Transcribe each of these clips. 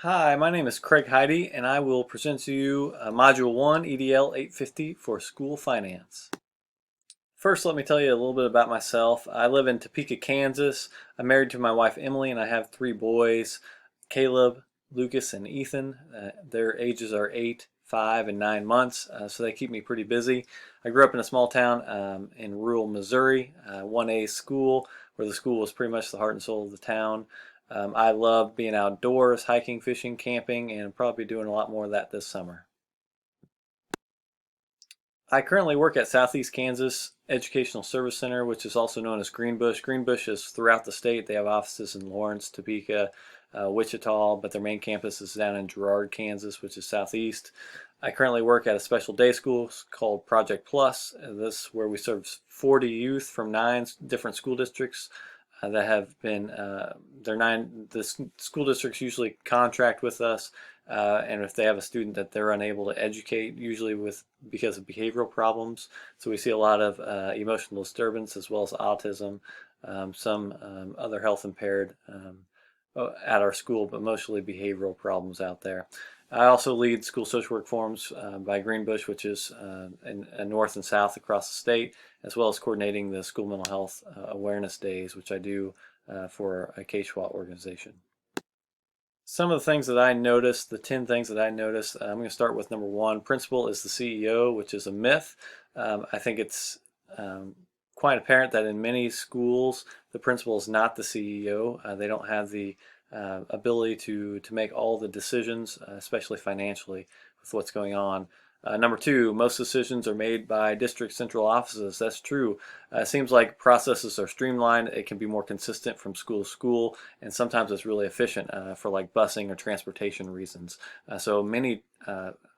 Hi, my name is Craig Heidi, and I will present to you Module 1 EDL 850 for School Finance. First, let me tell you a little bit about myself. I live in Topeka, Kansas. I'm married to my wife Emily, and I have three boys, Caleb, Lucas, and Ethan. Their ages are 8, 5, and 9 months, so they keep me pretty busy. I grew up in a small town in rural Missouri, 1A school, where the school was pretty much the heart and soul of the town. I love being outdoors, hiking, fishing, camping, and probably doing a lot more of that this summer. I currently work at Southeast Kansas Educational Service Center, which is also known as Greenbush. Greenbush is throughout the state. They have offices in Lawrence, Topeka, Wichita, but their main campus is down in Girard, Kansas, which is southeast. I currently work at a special day school called Project Plus. This is where we serve 40 youth from 9 different school districts that have been, the school districts usually contract with us, and if they have a student that they're unable to educate, usually because of behavioral problems. So we see a lot of emotional disturbance as well as autism, some other health impaired at our school, but mostly behavioral problems out there. I also lead school social work forums by Greenbush, which is in north and south across the state, as well as coordinating the school mental health awareness days, which I do for a K-12 organization. Some of the things that I noticed, the 10 things that I noticed, I'm going to start with number 1. Principal is the CEO, which is a myth. I think it's quite apparent that in many schools, the principal is not the CEO. They don't have the ability to make all the decisions, especially financially, with what's going on. Number 2, most decisions are made by district central offices. That's true. It seems like processes are streamlined. It can be more consistent from school to school, and sometimes it's really efficient for like busing or transportation reasons. So many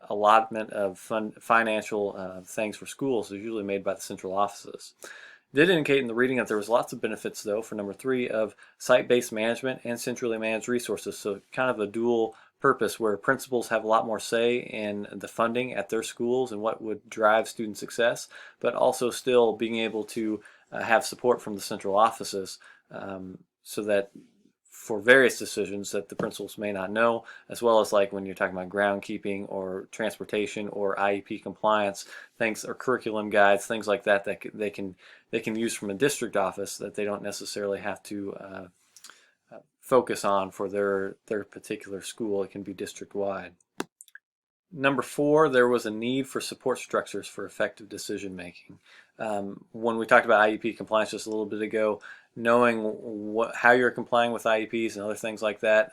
allotment of financial things for schools is usually made by the central offices. Did indicate in the reading that there was lots of benefits, though, for number 3 of site-based management and centrally managed resources. So kind of a dual purpose where principals have a lot more say in the funding at their schools and what would drive student success, but also still being able to have support from the central offices so that for various decisions that the principals may not know, as well as like when you're talking about groundkeeping or transportation or IEP compliance, things or curriculum guides, things like that that they can use from a district office that they don't necessarily have to focus on for their particular school. It can be district wide. Number 4, there was a need for support structures for effective decision making. When we talked about IEP compliance just a little bit ago, knowing how you're complying with IEPs and other things like that,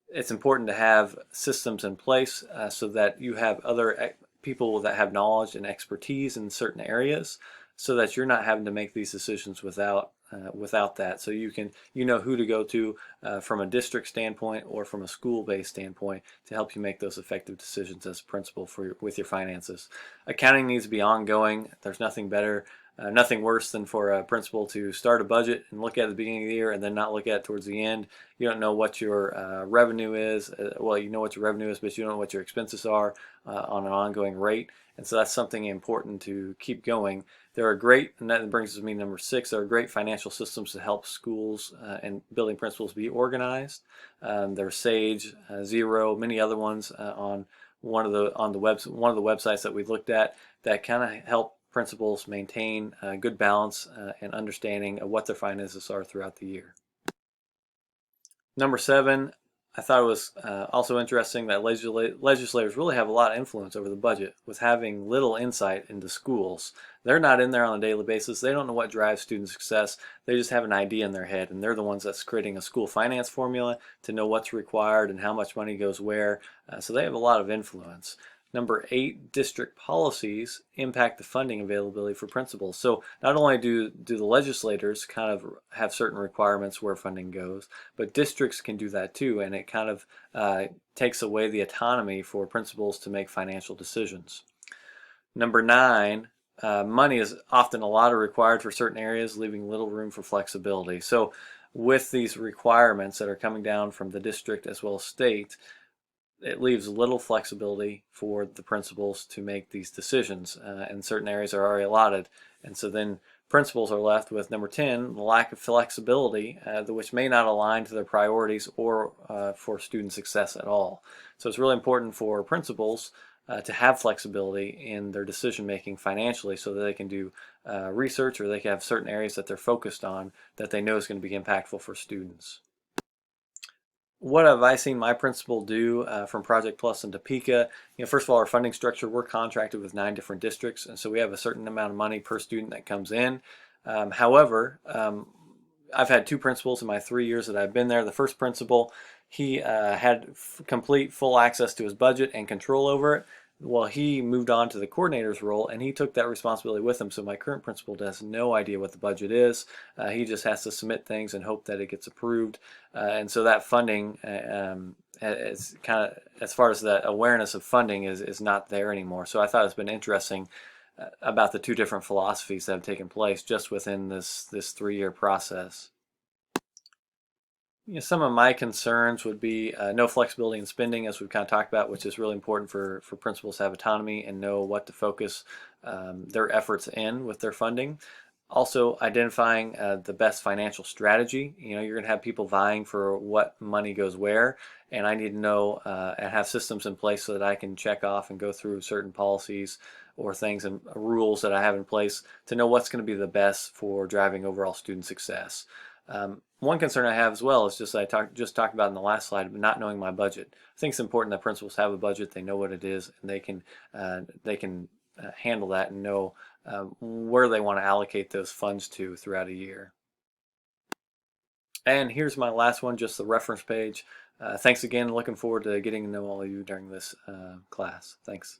it's important to have systems in place so that you have other people that have knowledge and expertise in certain areas, so that you're not having to make these decisions without that. So you know who to go to from a district standpoint or from a school-based standpoint to help you make those effective decisions as a principal with your finances. Accounting needs to be ongoing. There's nothing better. Nothing worse than for a principal to start a budget and look at it at the beginning of the year and then not look at it towards the end. You don't know what your revenue is. Well, you know what your revenue is, but you don't know what your expenses are on an ongoing rate. And so that's something important to keep going. There are great, and that brings us to me number 6, there are great financial systems to help schools and building principals be organized. There's Sage, Zero, many other ones on one of the websites that we looked at that kind of help principals maintain a good balance and understanding of what their finances are throughout the year. Number 7, I thought it was also interesting that legislators really have a lot of influence over the budget with having little insight into schools. They're not in there on a daily basis. They don't know what drives student success. They just have an idea in their head, and they're the ones that's creating a school finance formula to know what's required and how much money goes where. So they have a lot of influence. Number 8, district policies impact the funding availability for principals. So not only do the legislators kind of have certain requirements where funding goes, but districts can do that too, and it kind of takes away the autonomy for principals to make financial decisions. Number 9, money is often a lot required for certain areas, leaving little room for flexibility. So with these requirements that are coming down from the district as well as state, it leaves little flexibility for the principals to make these decisions, and certain areas are already allotted, and so then principals are left with number 10, the lack of flexibility, which may not align to their priorities or for student success at all. So it's really important for principals to have flexibility in their decision making financially so that they can do research, or they can have certain areas that they're focused on that they know is going to be impactful for students. What have I seen my principal do from Project Plus and Topeka? First of all, our funding structure, we're contracted with 9 different districts, and so we have a certain amount of money per student that comes in. However, I've had 2 principals in my 3 years that I've been there. The first principal, he had complete full access to his budget and control over it. Well, he moved on to the coordinator's role, and he took that responsibility with him. So my current principal has no idea what the budget is. He just has to submit things and hope that it gets approved. And so that funding is kind of, as far as that awareness of funding is not there anymore. So I thought it's been interesting about the 2 different philosophies that have taken place just within this 3-year process. Some of my concerns would be no flexibility in spending, as we've kind of talked about, which is really important for principals to have autonomy and know what to focus their efforts in with their funding. Also, identifying the best financial strategy. You're going to have people vying for what money goes where, and I need to know and have systems in place so that I can check off and go through certain policies or things and rules that I have in place to know what's going to be the best for driving overall student success. One concern I have as well is just I just talked about in the last slide, not knowing my budget. I think it's important that principals have a budget, they know what it is, and they can handle that and know where they want to allocate those funds to throughout a year. And here's my last one, just the reference page. Thanks again. Looking forward to getting to know all of you during this class. Thanks.